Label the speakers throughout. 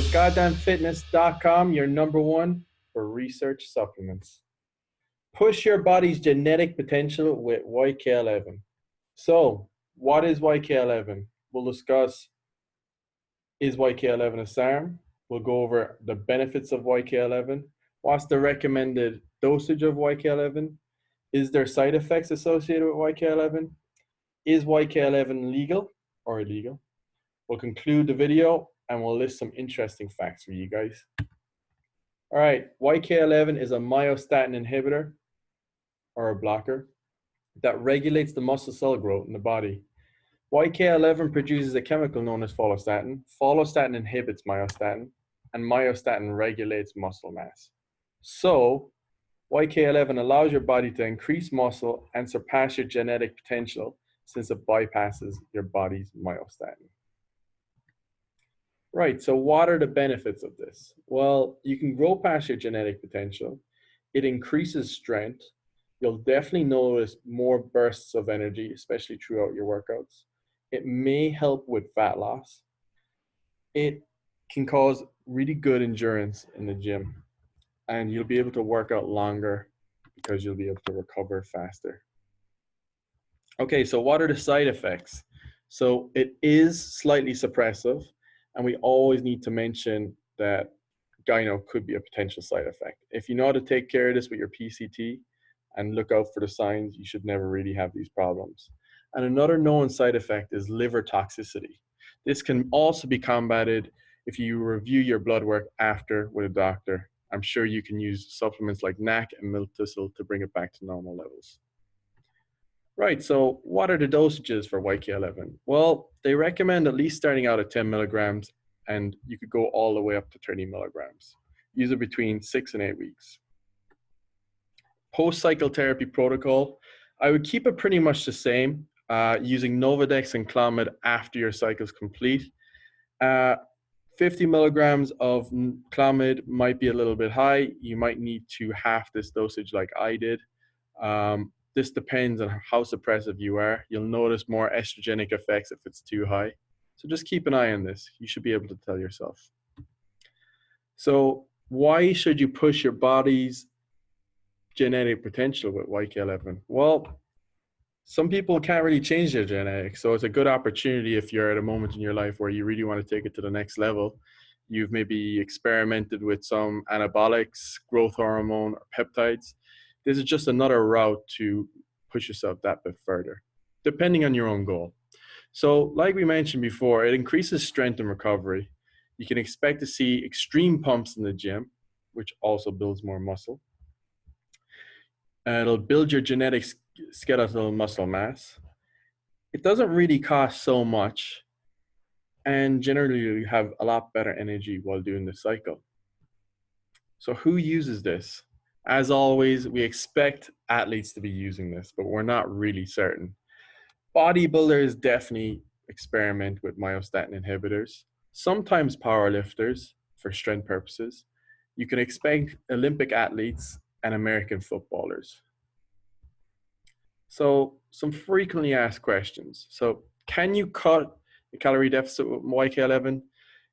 Speaker 1: with goddamnfitness.com, your number one for research supplements. Push your body's genetic potential with YK11. So, what is YK11? We'll discuss, is YK11 a SARM? We'll go over the benefits of YK11. What's the recommended dosage of YK11? Is there side effects associated with YK11? Is YK11 legal or illegal? We'll conclude the video and we'll list some interesting facts for you guys. All right, YK11 is a myostatin inhibitor or a blocker that regulates the muscle cell growth in the body. YK11 produces a chemical known as follistatin. Follistatin inhibits myostatin, and myostatin regulates muscle mass. So, YK11 allows your body to increase muscle and surpass your genetic potential since it bypasses your body's myostatin. Right, so what are the benefits of this? Well, you can grow past your genetic potential. It increases strength. You'll definitely notice more bursts of energy, especially throughout your workouts. It may help with fat loss. It can cause really good endurance in the gym, and you'll be able to work out longer because you'll be able to recover faster. Okay, so what are the side effects? So it is slightly suppressive, and we always need to mention that gyno could be a potential side effect. If you know how to take care of this with your PCT and look out for the signs, you should never really have these problems. And another known side effect is liver toxicity. This can also be combated if you review your blood work after with a doctor. I'm sure you can use supplements like NAC and milk thistle to bring it back to normal levels. Right, so what are the dosages for YK11? Well, they recommend at least starting out at 10 milligrams, and you could go all the way up to 30 milligrams. Use it between 6 and 8 weeks. Post-cycle therapy protocol, I would keep it pretty much the same, using Novadex and Clomid after your cycle is complete. 50 milligrams of Clomid might be a little bit high. You might need to half this dosage like I did. This depends on how suppressive you are. You'll notice more estrogenic effects if it's too high. So just keep an eye on this. You should be able to tell yourself. So why should you push your body's genetic potential with YK11? Well, some people can't really change their genetics. So it's a good opportunity if you're at a moment in your life where you really want to take it to the next level. You've maybe experimented with some anabolics, growth hormone, or peptides. This is just another route to push yourself that bit further, depending on your own goal. So like we mentioned before, it increases strength and recovery. You can expect to see extreme pumps in the gym, which also builds more muscle. It'll build your genetic skeletal muscle mass. It doesn't really cost so much, and generally you have a lot better energy while doing the cycle. So who uses this? As always, we expect athletes to be using this, but we're not really certain. Bodybuilders definitely experiment with myostatin inhibitors, sometimes powerlifters for strength purposes. You can expect Olympic athletes and American footballers. So some frequently asked questions. So can you cut a calorie deficit with YK11?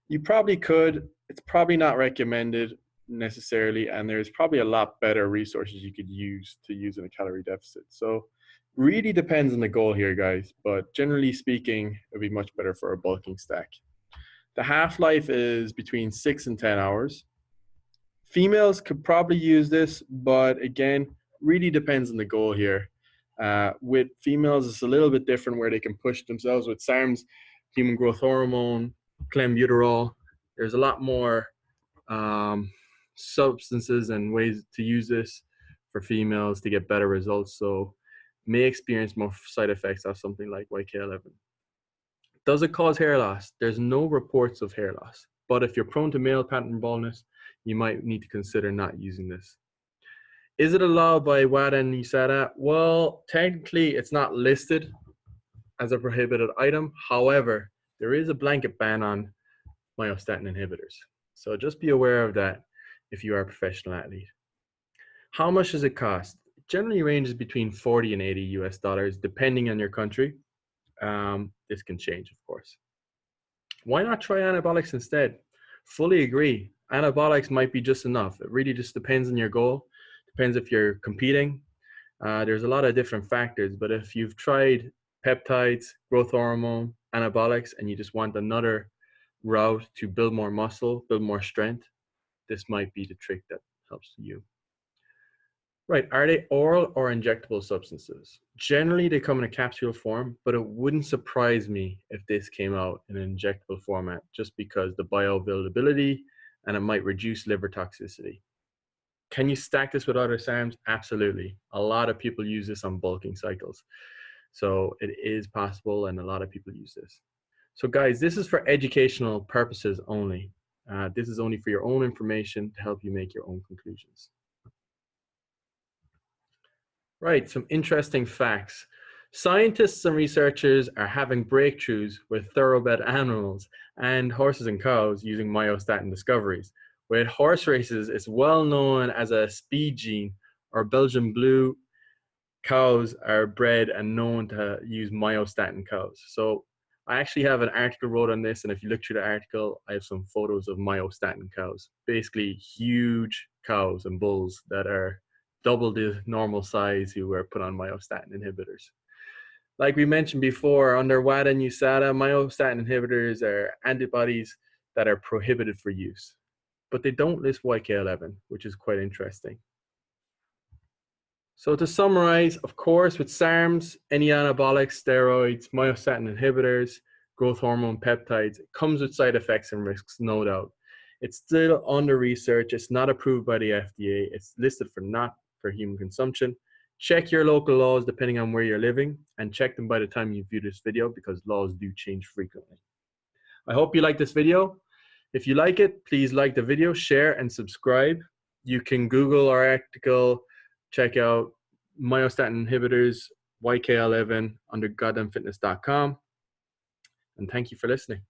Speaker 1: You probably could. It's probably not recommended necessarily, and there's probably a lot better resources you could use to use in a calorie deficit. So really depends on the goal here, guys, but generally speaking, it'd be much better for a bulking stack. The half-life is between 6 and 10 hours. Females could probably use this, but again, really depends on the goal here. With females, it's a little bit different where they can push themselves with SARMs, human growth hormone, clenbuterol. There's a lot more substances and ways to use this for females to get better results. So may experience more side effects of something like YK11. Does it cause hair loss? There's no reports of hair loss, but if you're prone to male pattern baldness, you might need to consider not using this. Is it allowed by WADA and USADA? Well, technically it's not listed as a prohibited item. However, there is a blanket ban on myostatin inhibitors. So just be aware of that if you are a professional athlete. How much does it cost? It generally ranges between 40 and 80 US dollars, depending on your country. This can change, of course. Why not try anabolics instead? Fully agree. Anabolics might be just enough. It really just depends on your goal. Depends if you're competing. There's a lot of different factors, but if you've tried peptides, growth hormone, anabolics, and you just want another route to build more muscle, build more strength, this might be the trick that helps you. Right, are they oral or injectable substances? Generally, they come in a capsule form, but it wouldn't surprise me if this came out in an injectable format just because the bioavailability and it might reduce liver toxicity. Can you stack this with other SARMs? Absolutely. A lot of people use this on bulking cycles. So it is possible, and a lot of people use this. So guys, this is for educational purposes only. This is only for your own information to help you make your own conclusions. Right, some interesting facts. Scientists and researchers are having breakthroughs with thoroughbred animals and horses and cows using myostatin discoveries. With horse races, it's well known as a speed gene, or Belgian blue cows are bred and known to use myostatin cows. So I actually have an article wrote on this, and if you look through the article, I have some photos of myostatin cows. Basically huge cows and bulls that are double the normal size who were put on myostatin inhibitors. Like we mentioned before, under WADA and USADA, myostatin inhibitors are antibodies that are prohibited for use, but they don't list YK11, which is quite interesting. So to summarize, of course, with SARMs, any anabolics, steroids, myostatin inhibitors, growth hormone peptides, it comes with side effects and risks, no doubt. It's still under research. It's not approved by the FDA. It's listed for not for human consumption. Check your local laws depending on where you're living, and check them by the time you view this video because laws do change frequently. I hope you like this video. If you like it, please like the video, share, and subscribe. You can Google our article, check out myostatin inhibitors, YK11 under goddamnfitness.com. And thank you for listening.